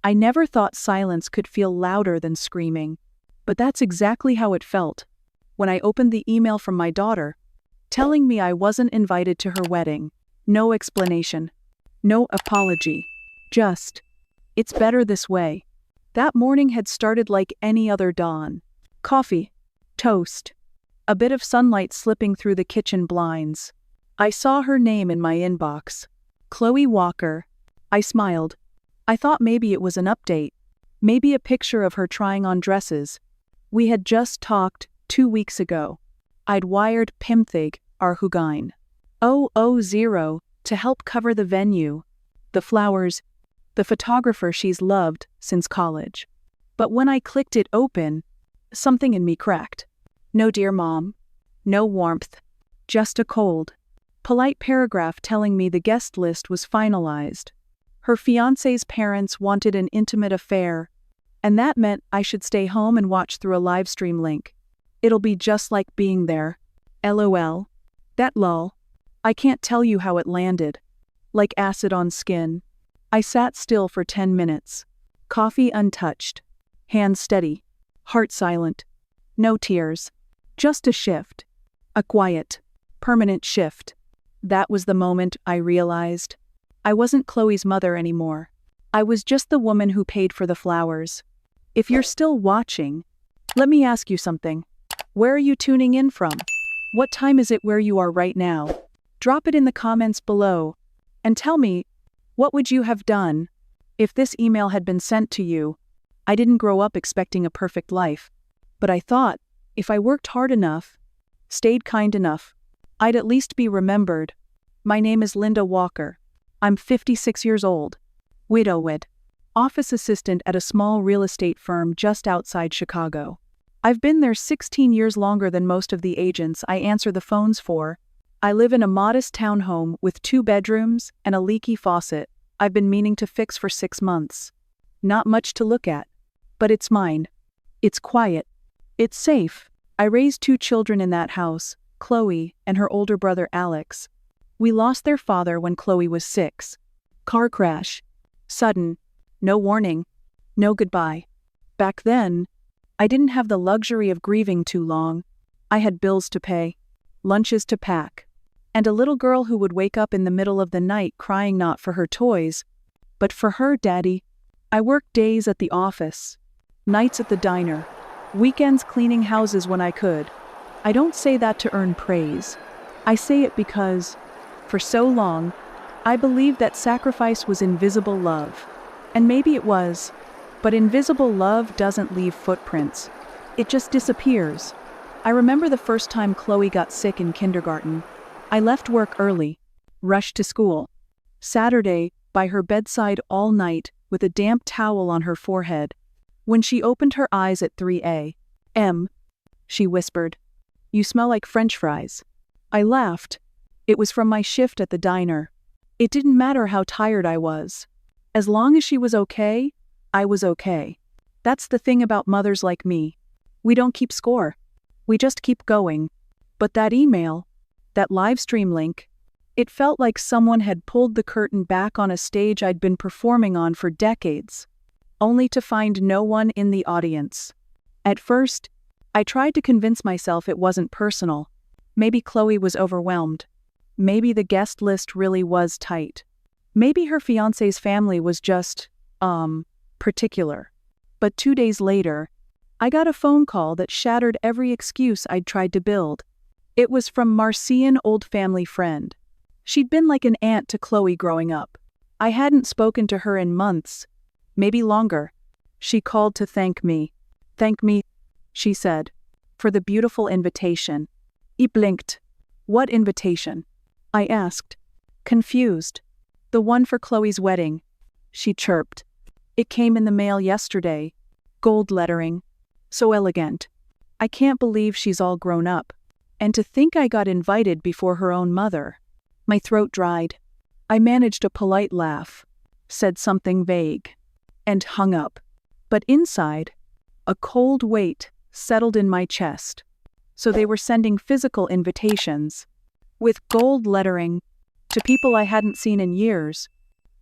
I never thought silence could feel louder than screaming. But that's exactly how it felt when I opened the email from my daughter, telling me I wasn't invited to her wedding. No explanation. No apology. Just, it's better this way. That morning had started like any other dawn. Coffee. Toast. A bit of sunlight slipping through the kitchen blinds. I saw her name in my inbox. Chloe Walker. I smiled. I thought maybe it was an update. Maybe a picture of her trying on dresses. We had just talked 2 weeks ago. I'd wired Pimthig, our Hugain. 000 to help cover the venue, the flowers, the photographer she's loved since college. But when I clicked it open, something in me cracked. No dear mom. No warmth. Just a cold, polite paragraph telling me the guest list was finalized. Her fiancé's parents wanted an intimate affair, and that meant I should stay home and watch through a livestream link. It'll be just like being there. LOL. That lull. I can't tell you how it landed. Like acid on skin. I sat still for 10 minutes. Coffee untouched. Hands steady. Heart silent. No tears. Just a shift. A quiet, permanent shift. That was the moment I realized. I wasn't Chloe's mother anymore. I was just the woman who paid for the flowers. If you're still watching, let me ask you something. Where are you tuning in from? What time is it where you are right now? Drop it in the comments below. And tell me, what would you have done if this email had been sent to you? I didn't grow up expecting a perfect life. But I thought, if I worked hard enough, stayed kind enough, I'd at least be remembered. My name is Linda Walker. I'm 56 years old. Widowed. Office assistant at a small real estate firm just outside Chicago. I've been there 16 years longer than most of the agents I answer the phones for. I live in a modest townhome with 2 bedrooms and a leaky faucet I've been meaning to fix for 6 months. Not much to look at. But it's mine. It's quiet. It's safe. I raised 2 children in that house, Chloe and her older brother Alex. We lost their father when Chloe was 6. Car crash. Sudden. No warning. No goodbye. Back then, I didn't have the luxury of grieving too long. I had bills to pay, lunches to pack, and a little girl who would wake up in the middle of the night crying not for her toys, but for her daddy. I worked days at the office, nights at the diner, weekends cleaning houses when I could. I don't say that to earn praise. I say it because, for so long, I believed that sacrifice was invisible love. And maybe it was, but invisible love doesn't leave footprints. It just disappears. I remember the first time Chloe got sick in kindergarten. I left work early, rushed to school. Saturday, by her bedside all night, with a damp towel on her forehead. When she opened her eyes at 3 a.m., she whispered, "You smell like French fries." I laughed. It was from my shift at the diner. It didn't matter how tired I was. As long as she was okay, I was okay. That's the thing about mothers like me. We don't keep score. We just keep going. But that email, that livestream link, it felt like someone had pulled the curtain back on a stage I'd been performing on for decades, only to find no one in the audience. At first, I tried to convince myself it wasn't personal. Maybe Chloe was overwhelmed. Maybe the guest list really was tight. Maybe her fiancé's family was just, particular. But 2 days later, I got a phone call that shattered every excuse I'd tried to build. It was from Marcian, old family friend. She'd been like an aunt to Chloe growing up. I hadn't spoken to her in months, maybe longer. She called to thank me. "Thank me," she said, "for the beautiful invitation." I blinked. "What invitation?" I asked, confused. "The one for Chloe's wedding," she chirped. "It came in the mail yesterday. Gold lettering. So elegant. I can't believe she's all grown up. And to think I got invited before her own mother." My throat dried. I managed a polite laugh, said something vague, and hung up. But inside, a cold weight settled in my chest. So they were sending physical invitations, with gold lettering, to people I hadn't seen in years.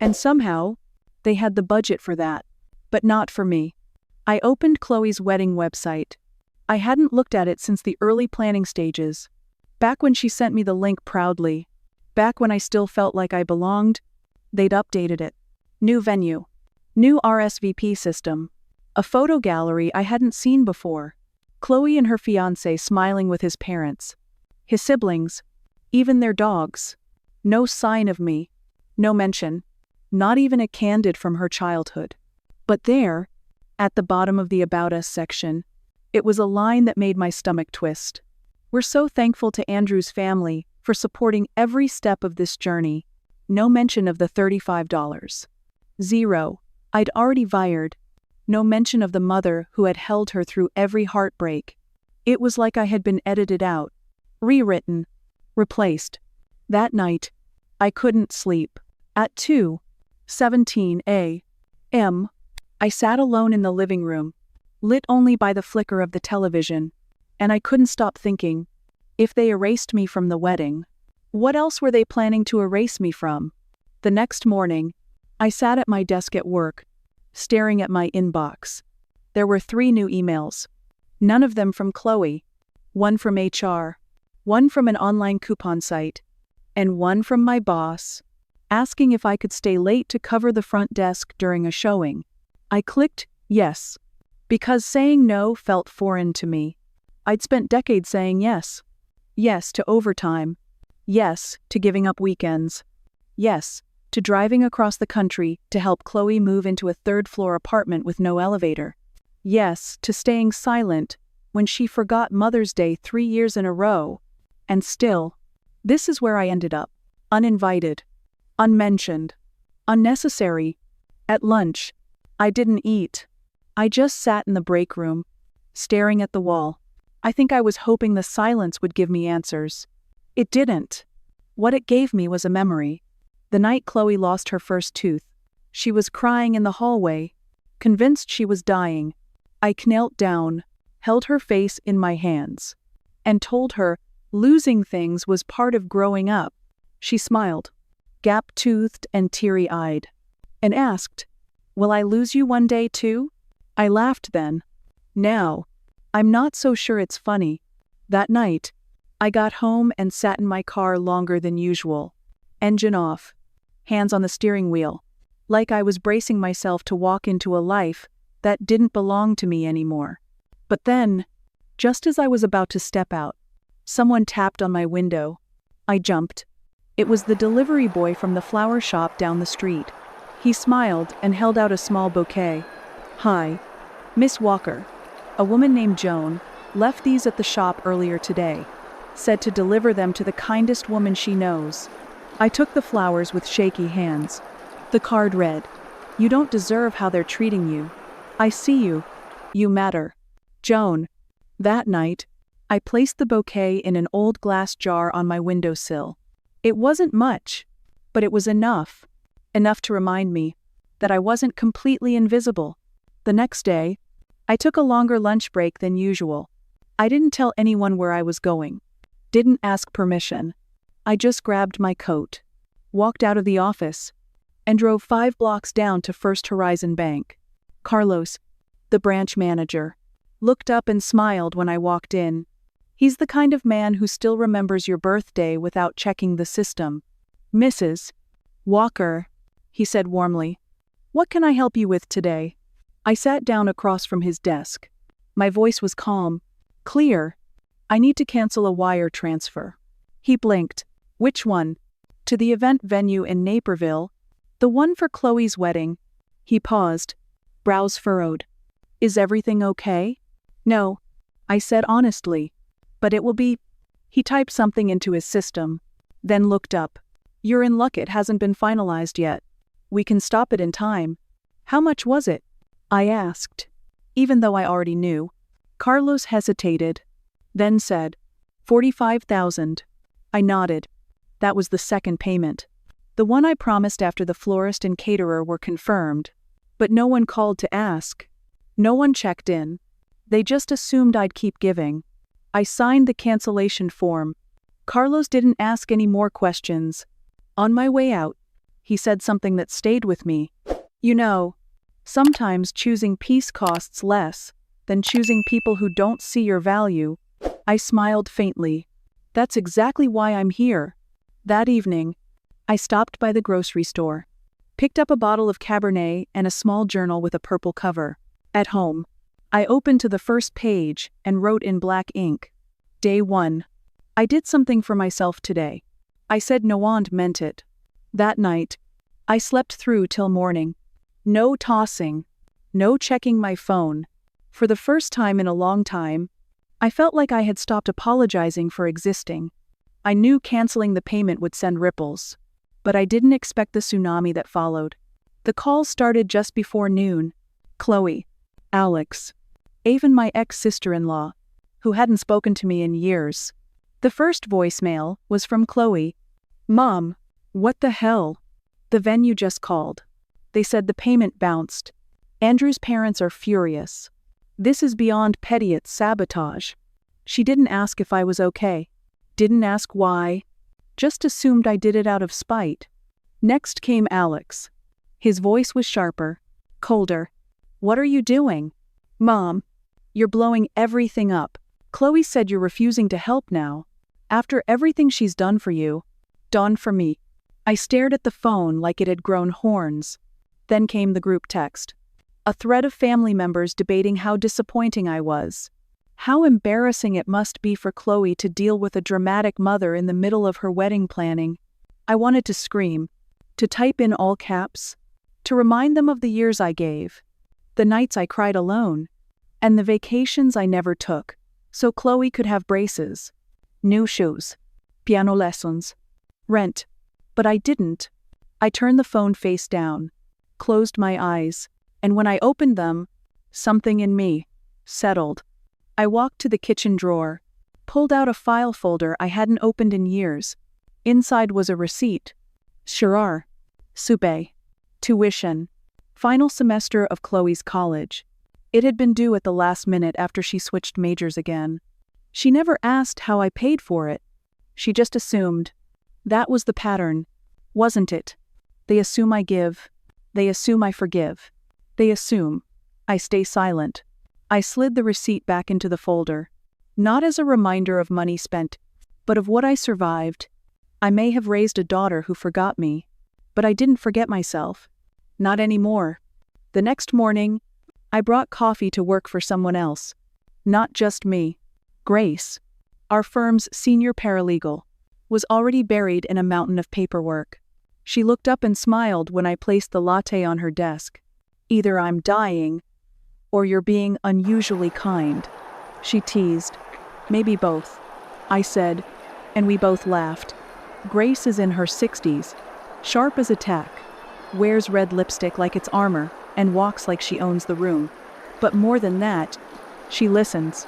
And somehow, they had the budget for that. But not for me. I opened Chloe's wedding website. I hadn't looked at it since the early planning stages. Back when she sent me the link proudly. Back when I still felt like I belonged. They'd updated it. New venue. New RSVP system. A photo gallery I hadn't seen before. Chloe and her fiancé smiling with his parents. His siblings. Even their dogs. No sign of me. No mention. Not even a candid from her childhood. But there, at the bottom of the About Us section, it was a line that made my stomach twist. We're so thankful to Andrew's family for supporting every step of this journey. No mention of the $35. Zero. I'd already wired. No mention of the mother who had held her through every heartbreak. It was like I had been edited out, rewritten, replaced. That night, I couldn't sleep. At 2:17 a.m., I sat alone in the living room, lit only by the flicker of the television, and I couldn't stop thinking, if they erased me from the wedding, what else were they planning to erase me from? The next morning, I sat at my desk at work, staring at my inbox. There were 3 new emails. None of them from Chloe. One from HR, one from an online coupon site, and one from my boss, asking if I could stay late to cover the front desk during a showing. I clicked yes, because saying no felt foreign to me. I'd spent decades saying yes. Yes to overtime. Yes to giving up weekends. Yes to driving across the country to help Chloe move into a 3rd-floor apartment with no elevator. Yes to staying silent when she forgot Mother's Day 3 years in a row. And still, this is where I ended up. Uninvited. Unmentioned. Unnecessary. At lunch, I didn't eat. I just sat in the break room, staring at the wall. I think I was hoping the silence would give me answers. It didn't. What it gave me was a memory. The night Chloe lost her first tooth. She was crying in the hallway, convinced she was dying. I knelt down, held her face in my hands, and told her losing things was part of growing up. She smiled, gap-toothed and teary-eyed, and asked, "Will I lose you one day too?" I laughed then. Now, I'm not so sure it's funny. That night, I got home and sat in my car longer than usual. Engine off, hands on the steering wheel, like I was bracing myself to walk into a life that didn't belong to me anymore. But then, just as I was about to step out, someone tapped on my window. I jumped. It was the delivery boy from the flower shop down the street. He smiled and held out a small bouquet. "Hi, Miss Walker. A woman named Joan left these at the shop earlier today. Said to deliver them to the kindest woman she knows." I took the flowers with shaky hands. The card read, "You don't deserve how they're treating you. I see you. You matter. Joan." That night, I placed the bouquet in an old glass jar on my windowsill. It wasn't much, but it was enough. Enough to remind me that I wasn't completely invisible. The next day, I took a longer lunch break than usual. I didn't tell anyone where I was going. Didn't ask permission. I just grabbed my coat, walked out of the office, and drove 5 blocks down to First Horizon Bank. Carlos, the branch manager, looked up and smiled when I walked in. He's the kind of man who still remembers your birthday without checking the system. "Mrs. Walker," he said warmly, "what can I help you with today?" I sat down across from his desk. My voice was calm, clear. "I need to cancel a wire transfer." He blinked. "Which one?" "To the event venue in Naperville. The one for Chloe's wedding." He paused, brows furrowed. "Is everything okay?" "No," I said honestly. "But it will be." He typed something into his system, then looked up. "You're in luck it hasn't been finalized yet. We can stop it in time." "How much was it?" I asked, even though I already knew. Carlos hesitated, then said, $45,000. I nodded. That was the second payment. The one I promised after the florist and caterer were confirmed. But no one called to ask. No one checked in. They just assumed I'd keep giving. I signed the cancellation form. Carlos didn't ask any more questions. On my way out, he said something that stayed with me. "You know, Sometimes choosing peace costs less than choosing people who don't see your value. I smiled faintly. That's exactly why I'm here. That evening, I stopped by the grocery store, picked up a bottle of Cabernet and a small journal with a purple cover. At home, I opened to the first page and wrote in black ink. Day 1. I did something for myself today. I said no and meant it. That night, I slept through till morning. No tossing, no checking my phone. For the first time in a long time, I felt like I had stopped apologizing for existing. I knew canceling the payment would send ripples, but I didn't expect the tsunami that followed. The calls started just before noon. Chloe, Alex, even my ex-sister-in-law, who hadn't spoken to me in years. The first voicemail was from Chloe. Mom, what the hell? The venue just called. They said the payment bounced. Andrew's parents are furious. This is beyond petty, it's sabotage. She didn't ask if I was okay. Didn't ask why. Just assumed I did it out of spite. Next came Alex. His voice was sharper, colder. What are you doing? Mom, you're blowing everything up. Chloe said you're refusing to help now. After everything she's done for you. Done for me. I stared at the phone like it had grown horns. Then came the group text. A thread of family members debating how disappointing I was. How embarrassing it must be for Chloe to deal with a dramatic mother in the middle of her wedding planning. I wanted to scream, to type in all caps, to remind them of the years I gave, the nights I cried alone, and the vacations I never took, so Chloe could have braces, new shoes, piano lessons, rent. But I didn't. I turned the phone face down, closed my eyes, and when I opened them, something in me settled. I walked to the kitchen drawer, pulled out a file folder I hadn't opened in years. Inside was a receipt. Sure. Soupe. Tuition. Final semester of Chloe's college. It had been due at the last minute after she switched majors again. She never asked how I paid for it. She just assumed. That was the pattern, wasn't it? They assume I give. They assume I forgive. They assume I stay silent. I slid the receipt back into the folder, not as a reminder of money spent, but of what I survived. I may have raised a daughter who forgot me, but I didn't forget myself. Not anymore. The next morning, I brought coffee to work for someone else. Not just me. Grace, our firm's senior paralegal, was already buried in a mountain of paperwork. She looked up and smiled when I placed the latte on her desk. Either I'm dying, or you're being unusually kind, she teased. Maybe both, I said, and we both laughed. Grace is in her 60s, sharp as a tack, wears red lipstick like it's armor, and walks like she owns the room. But more than that, she listens.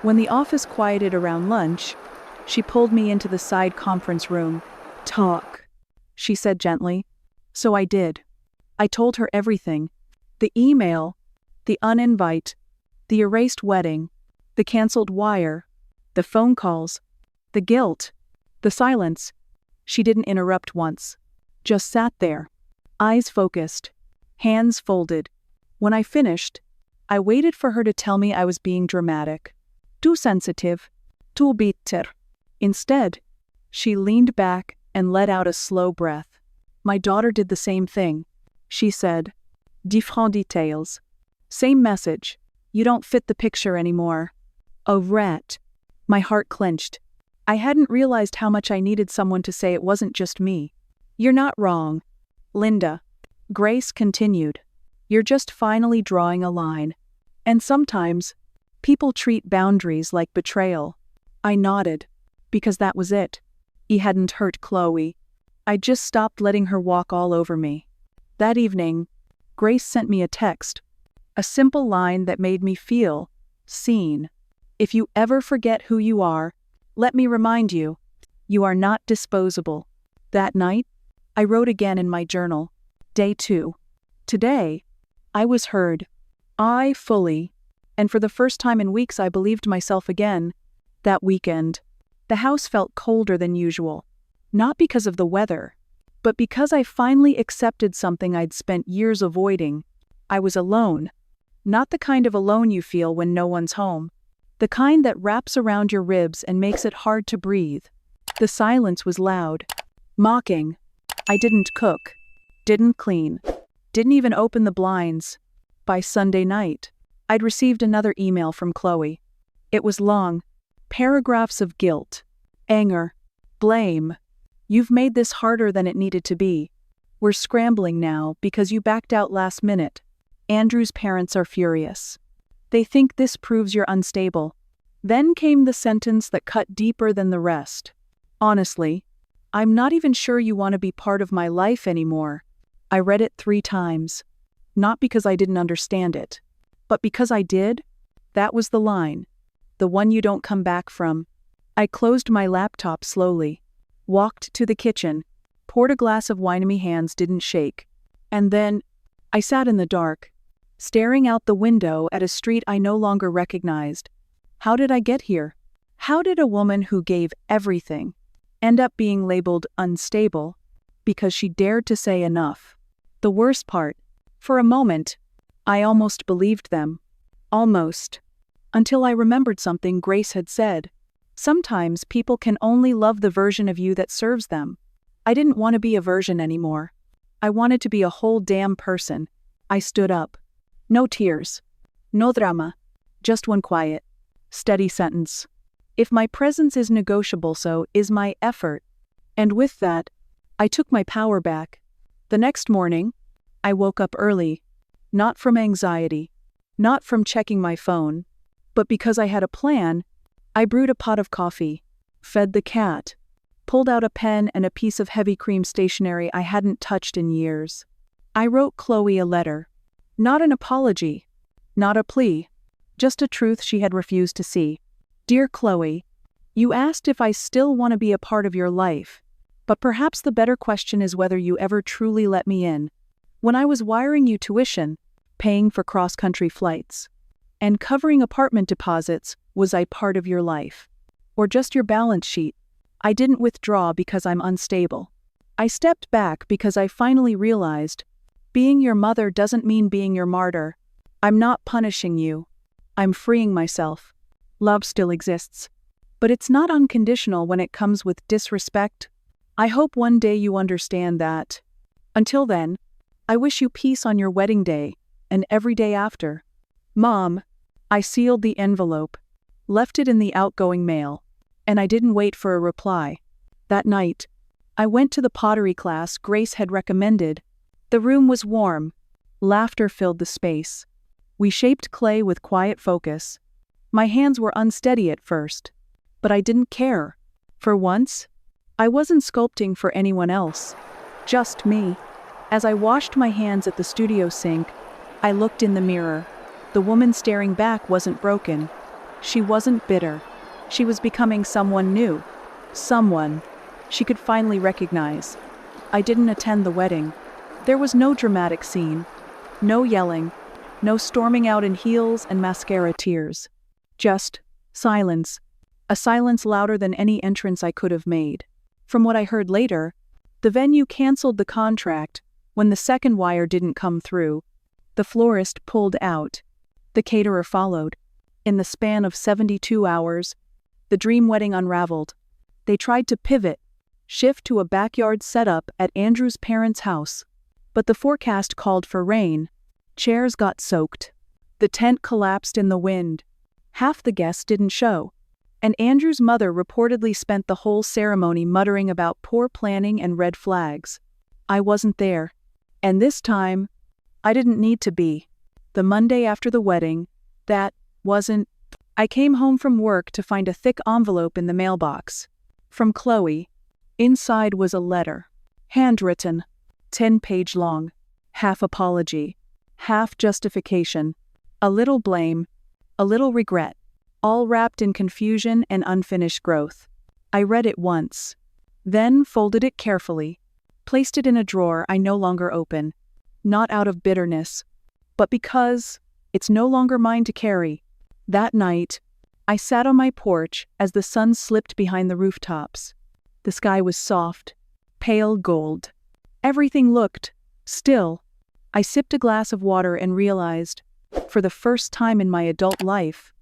When the office quieted around lunch, she pulled me into the side conference room. Talk, she said gently. So I did. I told her everything. The email, the uninvite, the erased wedding, the canceled wire, the phone calls, the guilt, the silence. She didn't interrupt once. Just sat there, eyes focused, hands folded. When I finished, I waited for her to tell me I was being dramatic. Too sensitive, too bitter. Instead, she leaned back and let out a slow breath. My daughter did the same thing. She said, "Different details. Same message. You don't fit the picture anymore." A rat. My heart clenched. I hadn't realized how much I needed someone to say it wasn't just me. You're not wrong, Linda. Grace continued. You're just finally drawing a line. And sometimes, people treat boundaries like betrayal. I nodded, because that was it. He hadn't hurt Chloe. I just stopped letting her walk all over me. That evening, Grace sent me a text. A simple line that made me feel seen. If you ever forget who you are, let me remind you, you are not disposable. That night, I wrote again in my journal. Day 2. Today, I was heard. I fully, and for the first time in weeks I believed myself again. That weekend, the house felt colder than usual. Not because of the weather, but because I finally accepted something I'd spent years avoiding. I was alone. Not the kind of alone you feel when no one's home. The kind that wraps around your ribs and makes it hard to breathe. The silence was loud. Mocking. I didn't cook. Didn't clean. Didn't even open the blinds. By Sunday night, I'd received another email from Chloe. It was long. Paragraphs of guilt. Anger. Blame. You've made this harder than it needed to be. We're scrambling now because you backed out last minute. Andrew's parents are furious. They think this proves you're unstable. Then came the sentence that cut deeper than the rest. Honestly, I'm not even sure you want to be part of my life anymore. I read it 3 times. Not because I didn't understand it, but because I did. That was the line. The one you don't come back from. I closed my laptop slowly, walked to the kitchen, poured a glass of wine. My hands didn't shake. And then, I sat in the dark, staring out the window at a street I no longer recognized. How did I get here? How did a woman who gave everything end up being labeled unstable because she dared to say enough? The worst part, for a moment, I almost believed them. Almost. Until I remembered something Grace had said. Sometimes people can only love the version of you that serves them. I didn't want to be a version anymore. I wanted to be a whole damn person. I stood up. No tears. No drama. Just one quiet, steady sentence. If my presence is negotiable, so is my effort. And with that, I took my power back. The next morning, I woke up early. Not from anxiety. Not from checking my phone. But because I had a plan, I brewed a pot of coffee, fed the cat, pulled out a pen and a piece of heavy cream stationery I hadn't touched in years. I wrote Chloe a letter. Not an apology. Not a plea. Just a truth she had refused to see. Dear Chloe, you asked if I still want to be a part of your life, but perhaps the better question is whether you ever truly let me in. When I was wiring you tuition, paying for cross-country flights, and covering apartment deposits, was I part of your life? Or just your balance sheet? I didn't withdraw because I'm unstable. I stepped back because I finally realized, being your mother doesn't mean being your martyr. I'm not punishing you. I'm freeing myself. Love still exists. But it's not unconditional when it comes with disrespect. I hope one day you understand that. Until then, I wish you peace on your wedding day, and every day after. Mom. I sealed the envelope, left it in the outgoing mail, and I didn't wait for a reply. That night, I went to the pottery class Grace had recommended. The room was warm. Laughter filled the space. We shaped clay with quiet focus. My hands were unsteady at first, but I didn't care. For once, I wasn't sculpting for anyone else, just me. As I washed my hands at the studio sink, I looked in the mirror. The woman staring back wasn't broken. She wasn't bitter. She was becoming someone new. Someone she could finally recognize. I didn't attend the wedding. There was no dramatic scene. No yelling. No storming out in heels and mascara tears. Just silence. A silence louder than any entrance I could have made. From what I heard later, the venue canceled the contract when the second wire didn't come through. The florist pulled out. The caterer followed. In the span of 72 hours, the dream wedding unraveled. They tried to pivot, shift to a backyard setup at Andrew's parents' house. But the forecast called for rain. Chairs got soaked. The tent collapsed in the wind. Half the guests didn't show. And Andrew's mother reportedly spent the whole ceremony muttering about poor planning and red flags. I wasn't there. And this time, I didn't need to be. The Monday after the wedding, I came home from work to find a thick envelope in the mailbox. From Chloe. Inside was a letter. Handwritten. 10-page long. Half apology. Half justification. A little blame. A little regret. All wrapped in confusion and unfinished growth. I read it once. Then folded it carefully. Placed it in a drawer I no longer open. Not out of bitterness, but because it's no longer mine to carry. That night, I sat on my porch as the sun slipped behind the rooftops. The sky was soft, pale gold. Everything looked still. I sipped a glass of water and realized, for the first time in my adult life,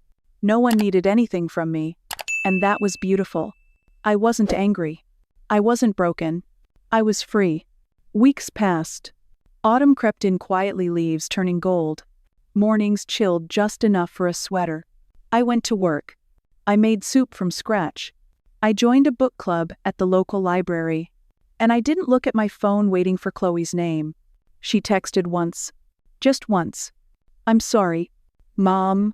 no one needed anything from me, and that was beautiful. I wasn't angry. I wasn't broken. I was free. Weeks passed. Autumn crept in quietly, leaves turning gold. Mornings chilled just enough for a sweater. I went to work. I made soup from scratch. I joined a book club at the local library. And I didn't look at my phone waiting for Chloe's name. She texted once. Just once. "I'm sorry, Mom.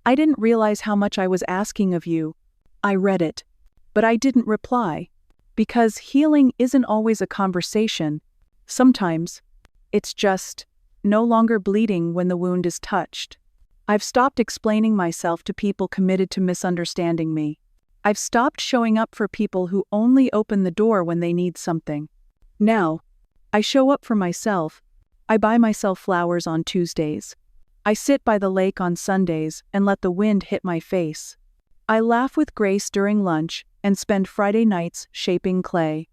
I didn't realize how much I was asking of you." I read it. But I didn't reply. Because healing isn't always a conversation. Sometimes, it's just no longer bleeding when the wound is touched. I've stopped explaining myself to people committed to misunderstanding me. I've stopped showing up for people who only open the door when they need something. Now, I show up for myself. I buy myself flowers on Tuesdays. I sit by the lake on Sundays and let the wind hit my face. I laugh with Grace during lunch and spend Friday nights shaping clay,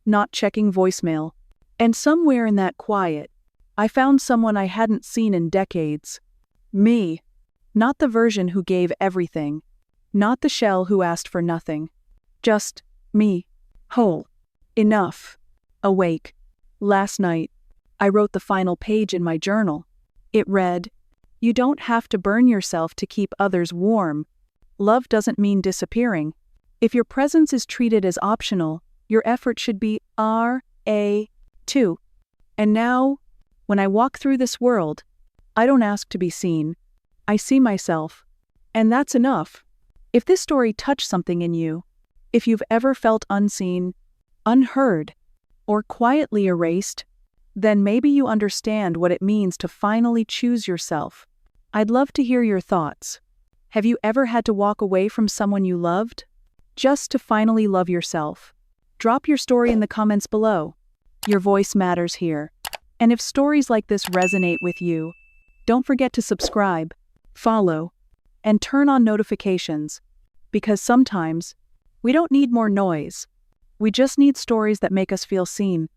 not checking voicemail. And somewhere in that quiet, I found someone I hadn't seen in decades. Me. Not the version who gave everything. Not the shell who asked for nothing. Just me. Whole. Enough. Awake. Last night, I wrote the final page in my journal. It read, "You don't have to burn yourself to keep others warm. Love doesn't mean disappearing. If your presence is treated as optional, your effort should be RA2. And now, when I walk through this world, I don't ask to be seen. I see myself. And that's enough." If this story touched something in you, if you've ever felt unseen, unheard, or quietly erased, then maybe you understand what it means to finally choose yourself. I'd love to hear your thoughts. Have you ever had to walk away from someone you loved? Just to finally love yourself? Drop your story in the comments below. Your voice matters here. And if stories like this resonate with you, don't forget to subscribe, follow, and turn on notifications. Because sometimes, we don't need more noise. We just need stories that make us feel seen.